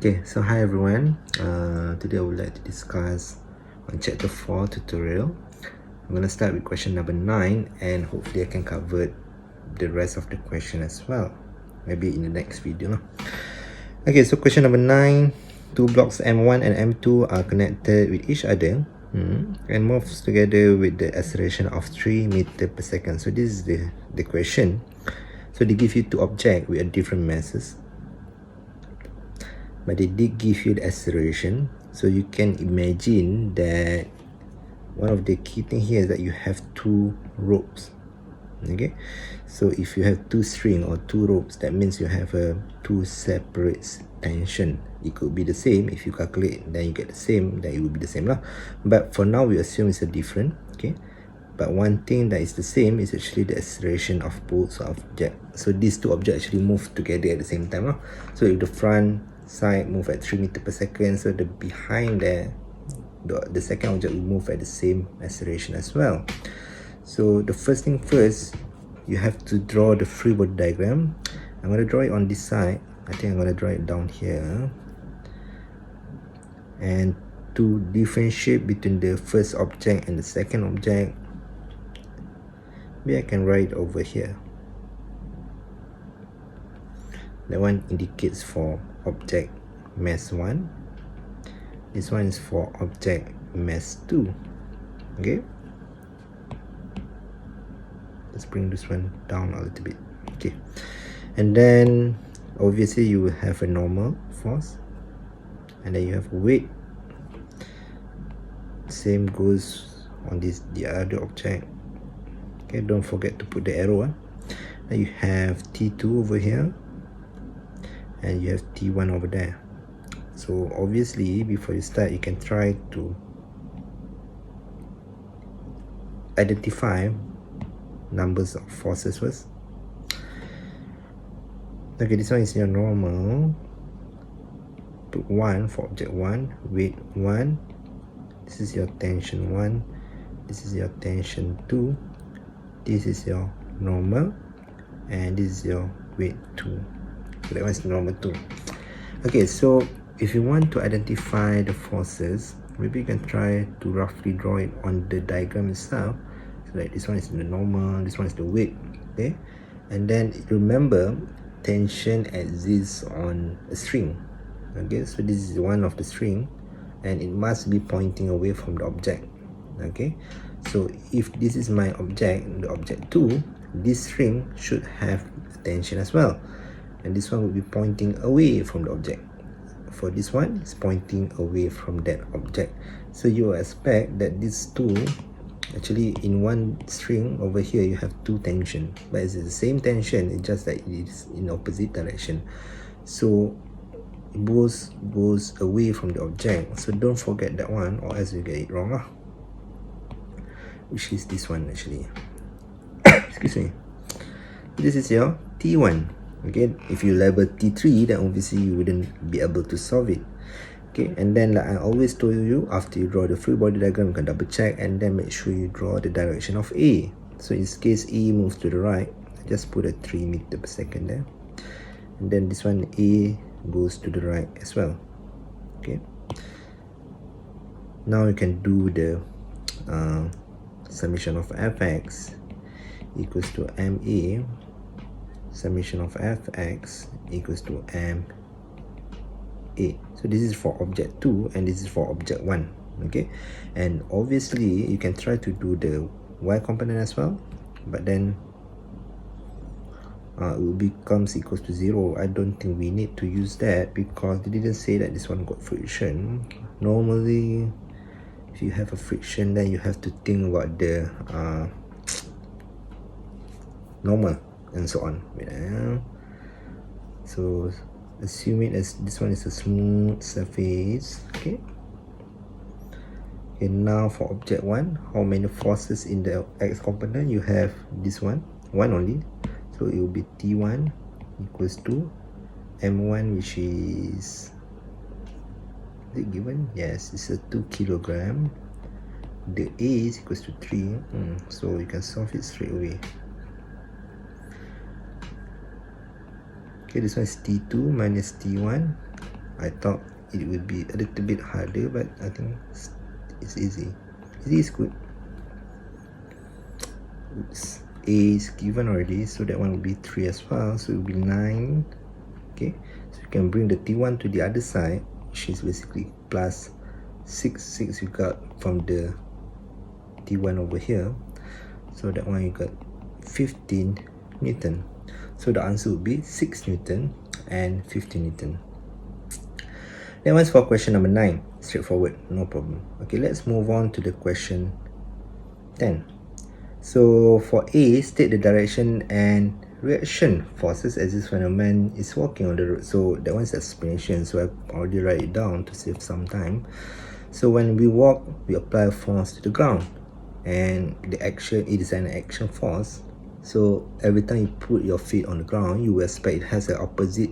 Okay, so hi everyone. Today I would like to discuss on chapter 4 tutorial. I'm going to start with question number 9 and hopefully I can cover the rest of the question as well, maybe in the next video. Okay, so question number 9. Two blocks M1 and M2 are connected with each other and moves together with the acceleration of 3 meters per second. So this is the question. So they give you two objects with different masses, but they did give you the acceleration. So you can imagine that one of the key thing here is that you have two ropes. Okay, so if you have two string or two ropes, that means you have two separate tension. It could be the same. If you calculate, then you get the same, then it will be the same lah. But for now we assume it's a different. Okay, but one thing that is the same is actually the acceleration of both objects. So these two objects actually move together at the same time lah. So if the front side move at 3 meters per second, so the behind there, the second object will move at the same acceleration as well. So the first thing first, you have to draw the free body diagram. I'm going to draw it on this side. I think I'm going to draw it down here. And to differentiate between the first object and the second object, maybe I can write over here. That one indicates for object mass 1. This one is for object mass 2. Okay, let's bring this one down a little bit. Okay, and then obviously you will have a normal force, and then you have weight. Same goes on the other object. Okay, don't forget to put the arrow. Then you have T2 over here, and you have T1 over there. So obviously before you start, you can try to identify numbers of forces first. Okay, this one is your normal. Put 1 for object 1, weight 1. This is your tension 1. This is your tension 2. This is your normal, and this is your weight 2. So that one is normal 2. Okay, so if you want to identify the forces, maybe you can try to roughly draw it on the diagram itself. So like this one is the normal, this one is the weight. Okay, and then remember, tension exists on a string. Okay, so this is one of the string, and it must be pointing away from the object. Okay, so if this is my object, the object 2, this string should have tension as well, and this one will be pointing away from the object. For this one, it's pointing away from that object. So you expect that these two, actually in one string over here you have two tension, but it's the same tension, it's just that it is in opposite direction. So it both goes away from the object. So don't forget that one, or else you get it wrong lah. Which is this one actually. Excuse me. This is your T1. Okay, if you label T3, then obviously you wouldn't be able to solve it. Okay, and then like I always told you, after you draw the free body diagram, you can double check and then make sure you draw the direction of A. So in this case, A moves to the right. Just put a 3 meters per second there. And then this one, A goes to the right as well. Okay, now you can do the summation of fx equals to ma. Summation of fx equals to ma. So this is for object 2 and this is for object 1. Okay, and obviously you can try to do the y component as well, but then it becomes equals to 0. I don't think we need to use that because they didn't say that this one got friction. Normally if you have a friction, then you have to think about the normal and so on. So assuming as this one is a smooth surface. Okay, now for object 1, how many forces in the x component? You have this one only, so it will be T1 equals to M1, which is it given? Yes, it's a 2 kilogram. The A is equals to 3, so you can solve it straight away. Okay, this one is T2 minus T1 I thought it would be a little bit harder, but I think it's easy. Easy is good. Oops. A is given already, so that one will be 3 as well, so it will be 9. Okay, so you can bring the T1 to the other side, which is basically plus 6 you got from the T1 over here, so that one you got 15 Newton. So the answer would be 6 Newton and 15 Newton. That one's for question number 9. Straightforward, no problem. Okay, let's move on to the question 10. So for A, state the direction and reaction forces as this phenomenon is walking on the road. So that one's explanation, so I already write it down to save some time. So when we walk, we apply a force to the ground, and the action, it is an action force. So every time you put your feet on the ground, you will expect it has the opposite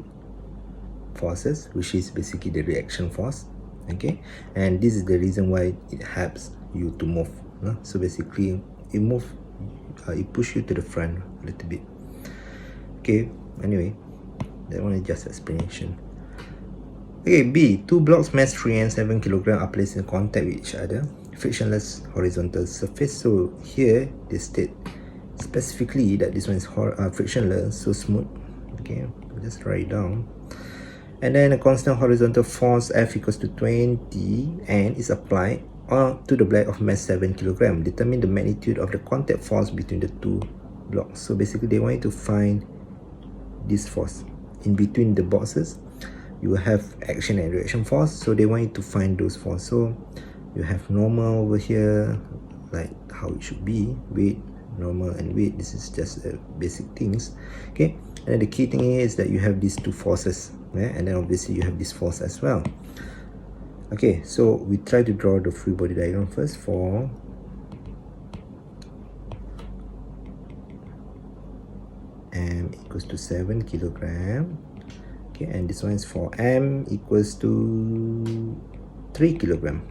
forces, which is basically the reaction force. Okay, and this is the reason why it helps you to move. So basically it push you to the front a little bit. Okay, anyway, that one is just explanation. Okay, B, two blocks mass 3 and 7 kg are placed in contact with each other, frictionless horizontal surface. So here they state specifically that this one is frictionless, so smooth. Okay, just write it down. And then a constant horizontal force F equals to 20 and is applied to the block of mass 7 kg. Determine the magnitude of the contact force between the two blocks. So basically they want you to find this force. In between the boxes, you will have action and reaction force. So they want you to find those forces. So you have normal over here, like how it should be, weight, normal and weight. This is just basic things. Okay, and then the key thing is that you have these two forces, and then obviously you have this force as well. Okay, so we try to draw the free body diagram first for M equals to 7 kg. Okay, and this one is for M equals to 3 kg.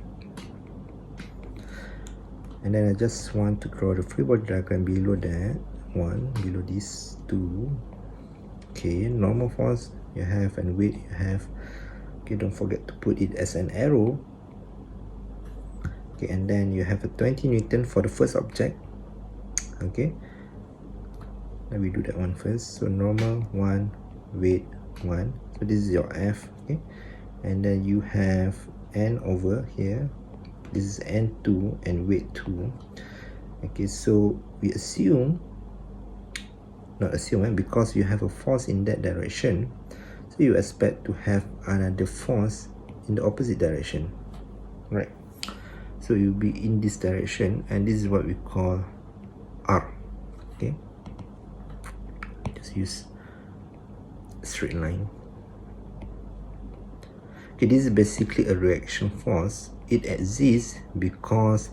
And then I just want to draw the free body diagram below that one, below these two. Okay, normal force you have and weight you have. Okay, don't forget to put it as an arrow. Okay, and then you have a 20 Newton for the first object. Okay, let me do that one first. So normal 1, weight 1. So this is your F. Okay, and then you have N over here. This is N2 and weight 2. Okay, so we assume, not assume, because you have a force in that direction, so you expect to have another force in the opposite direction, right? So you'll be in this direction, and this is what we call R. Okay, just use a straight line. Okay, this is basically a reaction force. It exists because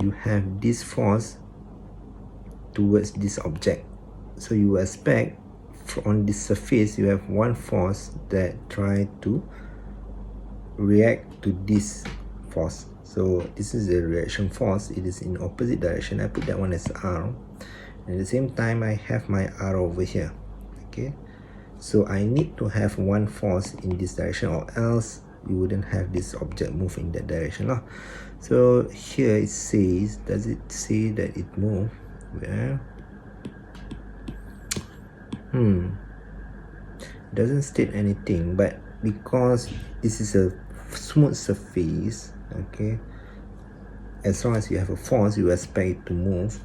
you have this force towards this object. So you expect on this surface you have one force that try to react to this force. So this is the reaction force. It is in opposite direction. I put that one as R. And at the same time I have my R over here. Okay, so I need to have one force in this direction, or else you wouldn't have this object move in that direction. So here it says, does it say that it moved? Where? Doesn't state anything, but because this is a smooth surface, okay, as long as you have a force, you expect it to move.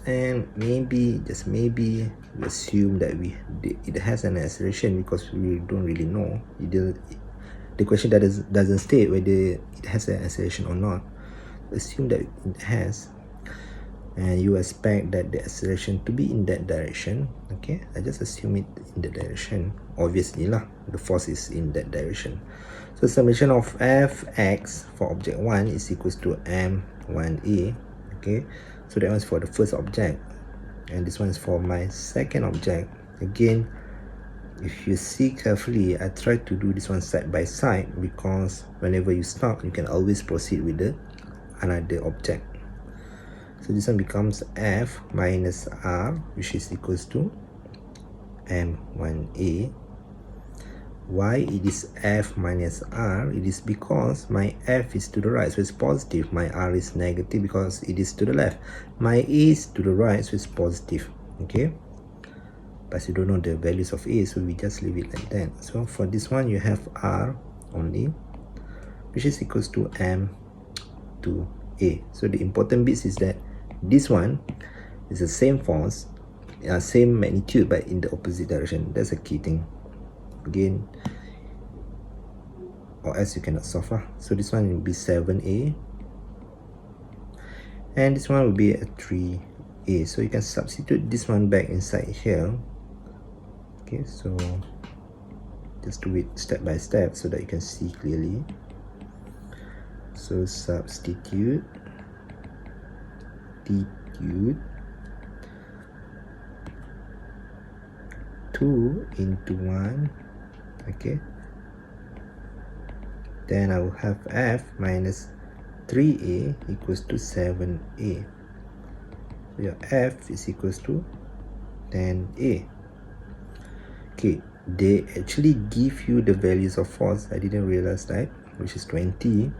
And maybe, just maybe, we assume that it has an acceleration, because we don't really know. The question doesn't state whether it has an acceleration or not. Assume that it has, and you expect that the acceleration to be in that direction. Okay, I just assume it in that direction. Obviously the force is in that direction. So summation of Fx for object 1 is equals to M1A. Okay, so that one's for the first object, and this one is for my second object. Again, if you see carefully, I try to do this one side by side, because whenever you stop, you can always proceed with another object. So this one becomes F minus R, which is equals to M1A, Why it is F minus R? It is because my F is to the right, so it's positive. My R is negative because it is to the left. My A is to the right, so it's positive. Okay, but you don't know the values of A, so we just leave it like that. So for this one, you have R only, which is equals to M to A. So the important bits is that this one is the same force, same magnitude, but in the opposite direction. That's a key thing. Again, or else you cannot solve. So this one will be 7A, and this one will be a 3A. So you can substitute this one back inside here. Okay, so just do it step by step so that you can see clearly. So substitute, 2 into 1. Okay, then I will have F minus 3A equals to 7A. So your F is equals to 10A. Okay, they actually give you the values of force. I didn't realize that, which is 20.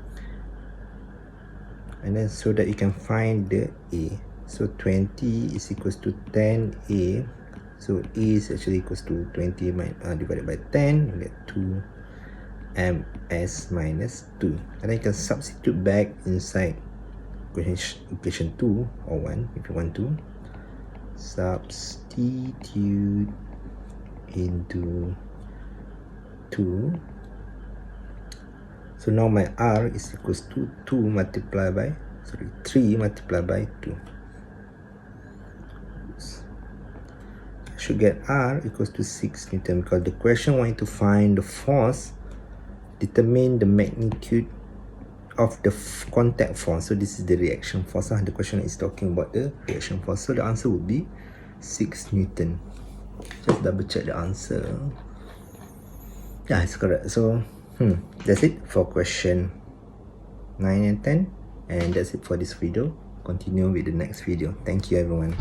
And then so that you can find the A. So 20 is equals to 10A. So A is actually equals to 20 divided by 10. You get 2 ms minus 2. And then you can substitute back inside equation 2 or 1 if you want to. Substitute into 2. So now my R is equals to 3 multiplied by 2. I should get R equals to 6 Newton because the question wants to find the force, determine the magnitude of the contact force. So this is the reaction force. The question is talking about the reaction force. So the answer would be 6 Newton. Just double check the answer. Yeah, it's correct. So that's it for question 9 and 10. And that's it for this video. Continue with the next video. Thank you everyone.